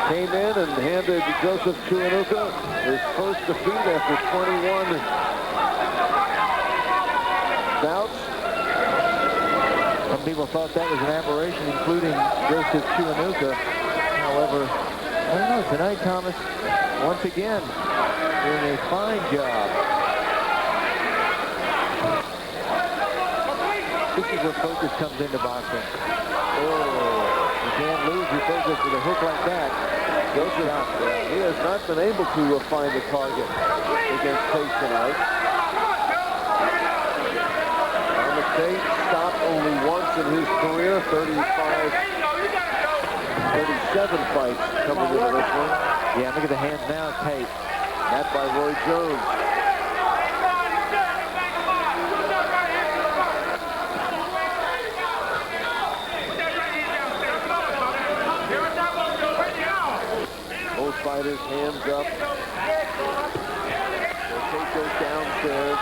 came in and handed Joseph Chuanuka his first defeat after 21 bouts. Some people thought that was an aberration, including Joseph Chuanuka. However, I don't know, tonight Thomas, once again, doing a fine job. This is where focus comes into boxing. Oh, you can't lose your focus with a hook like that. Joseph, he has not been able to find the target against Tate tonight. Thomas Tate stopped only once in his career, 37 fights coming into this one. Yeah, look at the hands now, Tate. That by Roy Jones. Both fighters, hands up. So Tate goes downstairs.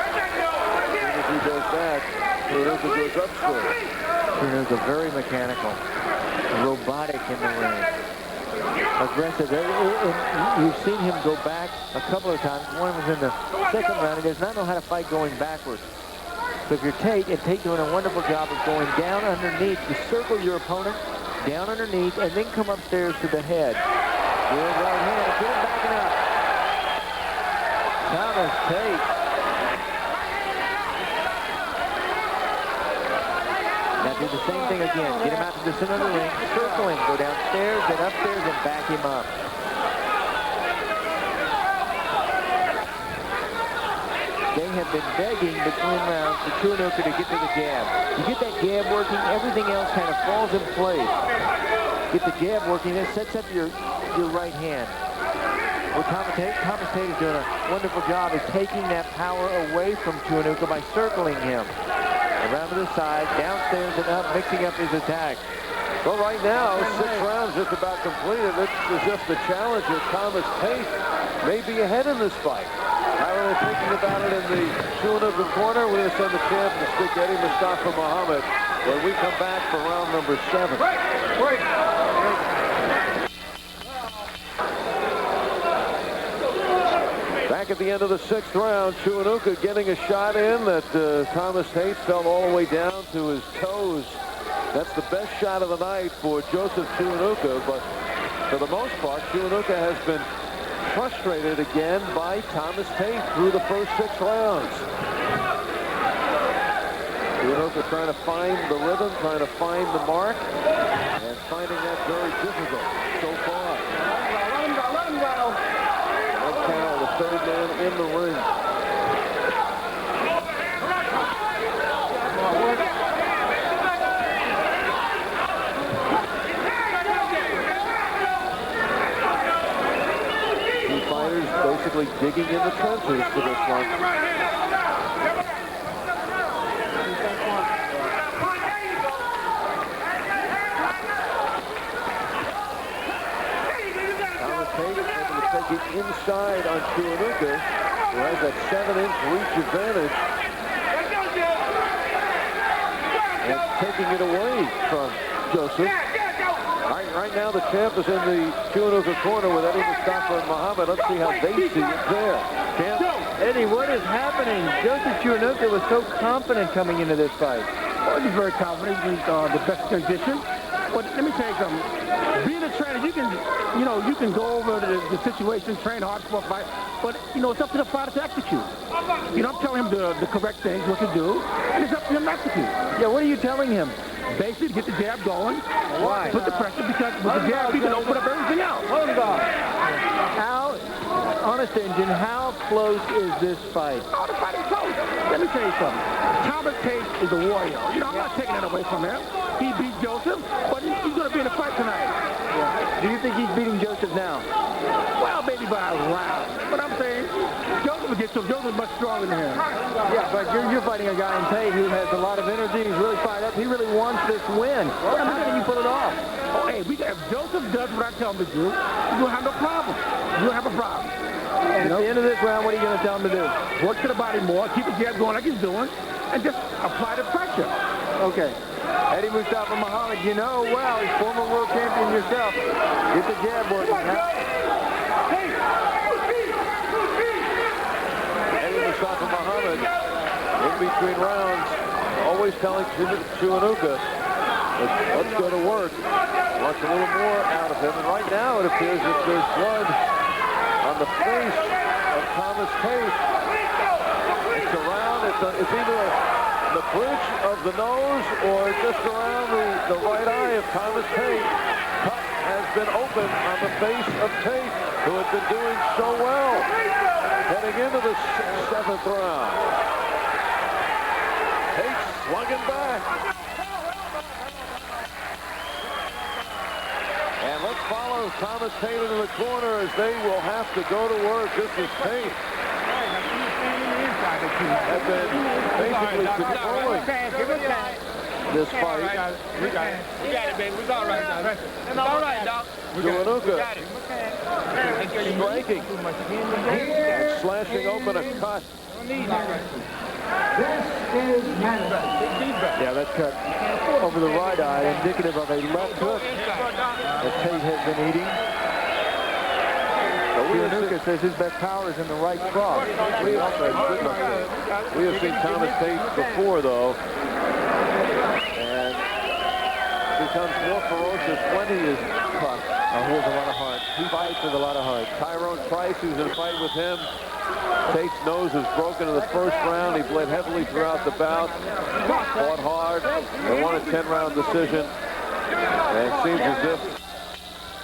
As soon as he does that, Chuanuka goes upstairs. Chuanuka very mechanical, robotic in the ring. Aggressive. You've seen him go back a couple of times. One was in the second round. He does not know how to fight going backwards. So if you're Tate, and Tate doing a wonderful job of going down underneath, you circle your opponent, down underneath, and then come upstairs to the head. Good right hand, good backing up. Thomas Tate. Now do the same thing again. Get him out to the center of the ring, circle him, go downstairs, then upstairs, and back him up. They have been begging between rounds for Chuanuka to get to the jab. You get that jab working, everything else kind of falls in place. Get the jab working, that sets up your right hand. Well, Thomas Tate is doing a wonderful job of taking that power away from Chuanuka by circling him. Around to the side, downstairs and up, mixing up his attack. Well, right now, 6 rounds just about completed. This is just the challenger, Thomas Tate, may be ahead in this fight. How are they thinking about it in the Chuanuka corner? We're going to send the champ to stick Eddie Mustafa Muhammad when we come back for round number 7. Back at the end of the 6th round, Chuanuka getting a shot in that Thomas Tate fell all the way down to his toes. That's the best shot of the night for Joseph Chuanuka, but for the most part, Chuanuka has been frustrated again by Thomas Tate through the first 6 rounds. Chuanuka trying to find the rhythm, trying to find the mark, and finding that very difficult so far. Let him go. Ed Carroll, the 3rd man in the ring. Basically digging in the trenches for this one. Thomas Tate able to take it inside on Chuanuka, who has that 7-inch reach advantage. And taking it away from Joseph. Right now, the champ is in the Chuanuka corner with Eddie Mustafa and Muhammad. Let's see how they see it there. Champ. Eddie, what is happening? Joseph Chuanuka was so confident coming into this fight. Well, he's very confident. He's the best condition. But let me tell you something. Being a trainer, you can go over the situation, train hard for a fight, but, it's up to the fighter to execute. I'm telling him the correct things, what to do, and it's up to him to execute. Yeah, what are you telling him? Basically, to get the jab going. Why? Put the pressure, because with the jab, he can open up everything else. How, honest engine, how close is this fight? Oh, the fight is close. Let me tell you something. Thomas Tate is a warrior. I'm not taking that away from him. He beat Joseph, but he's going to be in the fight tonight. Yeah. Do you think he's beating Joseph now? Well, maybe by a round. But I'm saying, Joseph will get to him. Joseph's much stronger than him. Yeah, but you're fighting a guy in Tate who has a lot of energy. He's really fired up. He really wants this win. How can you pull it off? Oh, hey, if Joseph does what I tell him to do, you'll have no problem. You'll have a problem. And at the end of this round, what are you going to tell him to do? Work to the body more, keep the jab going like he's doing, and just apply the pressure. Okay. Eddie Mustafa Muhammad, you know well, he's former world champion them yourself. Get the jab working. Eddie Mustafa Muhammad in between rounds, always telling Chiunuka, let's go to work. Wants a little more out of him. And right now it appears that there's blood on the face of Thomas Tate. It's around, it's either the bridge of the nose or just around the right eye of Thomas Tate. Cut has been open on the face of Tate, who had been doing so well heading into the 7th round. Tate slugging back. And let's follow Thomas Tate into the corner as they will have to go to work. This is Tate. Have been basically controlling this fight. We got it, baby. We got it right now. It's all right, Doc. Chiunuka striking Striking. and slashing open a cut. Yeah, that cut over the right eye, indicative of a left hook that Tate has been eating. Chiunuka says his best power is in the right cross. We have seen Thomas Tate before, though, and becomes more ferocious when he is cut. He has a lot of heart. He fights with a lot of heart. Tyrone Price, who's in a fight with him, Tate's nose was broken in the first round. He bled heavily throughout the bout. Fought hard. They won a 10-round decision. And it seems as if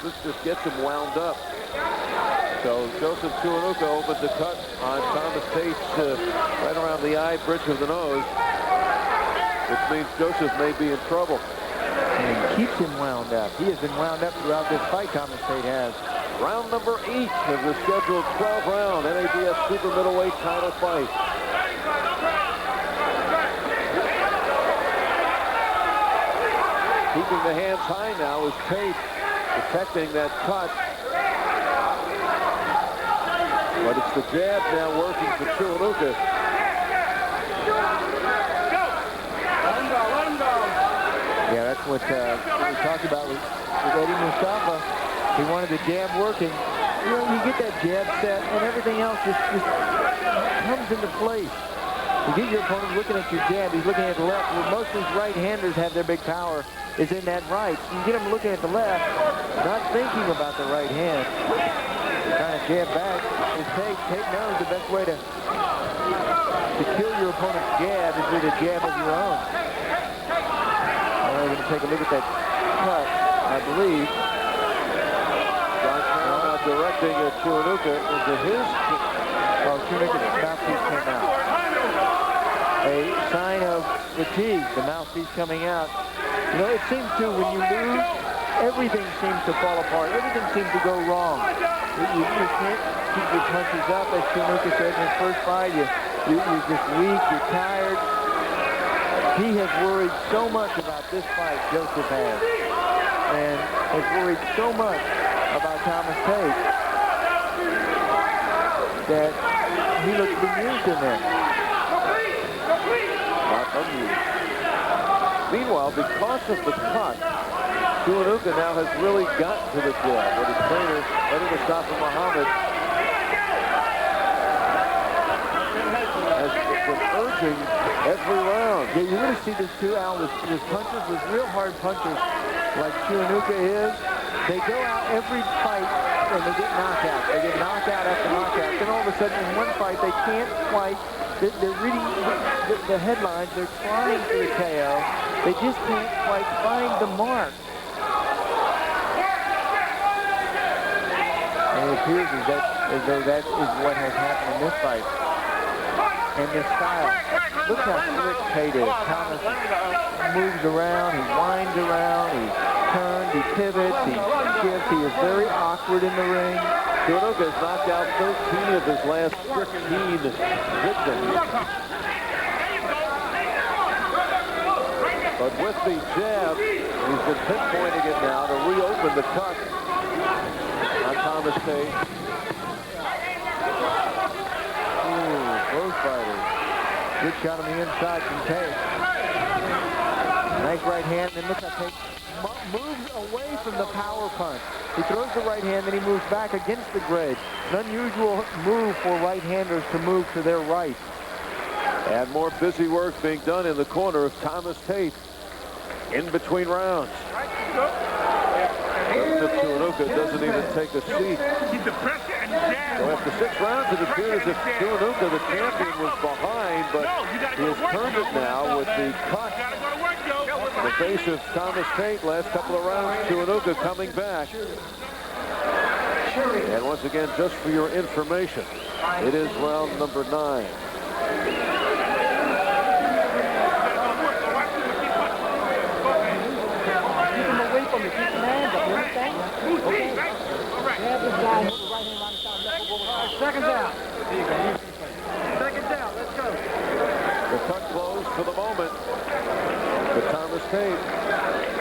this just gets him wound up. So Joseph Chiunuka opened the cut on Thomas Tate's right around the eye, bridge of the nose, which means Joseph may be in trouble. And he keeps him wound up. He has been wound up throughout this fight, Thomas Tate has. Round number 8 of the scheduled 12-round NABF super middleweight title fight. Keeping the hands high now is Tate, protecting that cut. But it's the jab now working for Chiunuka. Yeah, that's what we talked about with Eddie Mustafa. He wanted the jab working. You know, you get that jab set and everything else just comes into place. You get your opponent looking at your jab, he's looking at the left. Where most of these right-handers have their big power is in that right. You get him looking at the left, not thinking about the right hand. Trying to jab back. Tate knows the best way to kill your opponent's jab is with a jab of your own. We're going to take a look at that cut, I believe. John Paramount directing Chiunuka into his. Well, Chiunuka's mouthpiece came out. A sign of fatigue, the mouthpiece coming out. You know, it seems to, when you lose, everything seems to fall apart. Everything seems to go wrong. You can't keep your punches up, as Chiunuka said in his first fight. You're just weak, you're tired. He has worried so much about this fight, Joseph has. And has worried so much about Thomas Tate that he looks bemused in there. Not amused. Meanwhile, because of the cut, Chiunuka now has really gotten to the jab. With his trainer, Eddie Mustafa Muhammad, has been urging every round. Yeah, you really see this too, Al, with punches, with real hard punches like Chiunuka is. They go out every fight and they get knockouts. They get knockout after knockout. Then all of a sudden in one fight they can't quite, they're reading the headlines, they're trying for the KO. They just can't quite find the mark. And it appears as though that is what has happened in this fight. And this style. Look how slick Tate is. Thomas moves around, he winds around, he turns, he pivots, he shifts. He is very awkward in the ring. Chiunuka has knocked out 13 of his last 15 victims. But with the jab, he's been pinpointing it now to reopen the cut on Thomas Tate. Both fighters. Good shot on the inside from Tate. nice right hand, and look how Tate moves away from the power punch. He throws the right hand, then he moves back against the grade. An unusual move for right-handers to move to their right. And more busy work being done in the corner of Thomas Tate in between rounds. Tuinuka doesn't even take a seat. Keep the pressure and jab. So after 6 rounds, it appears as if Tuinuka, the champion, was behind, but he has turned it now with the cut in the face of Thomas Tate. Last couple of rounds, Tuinuka coming back. And once again, just for your information, it is round number 9. Second down. Second down. Let's go. The cut closed for the moment. But Thomas Tate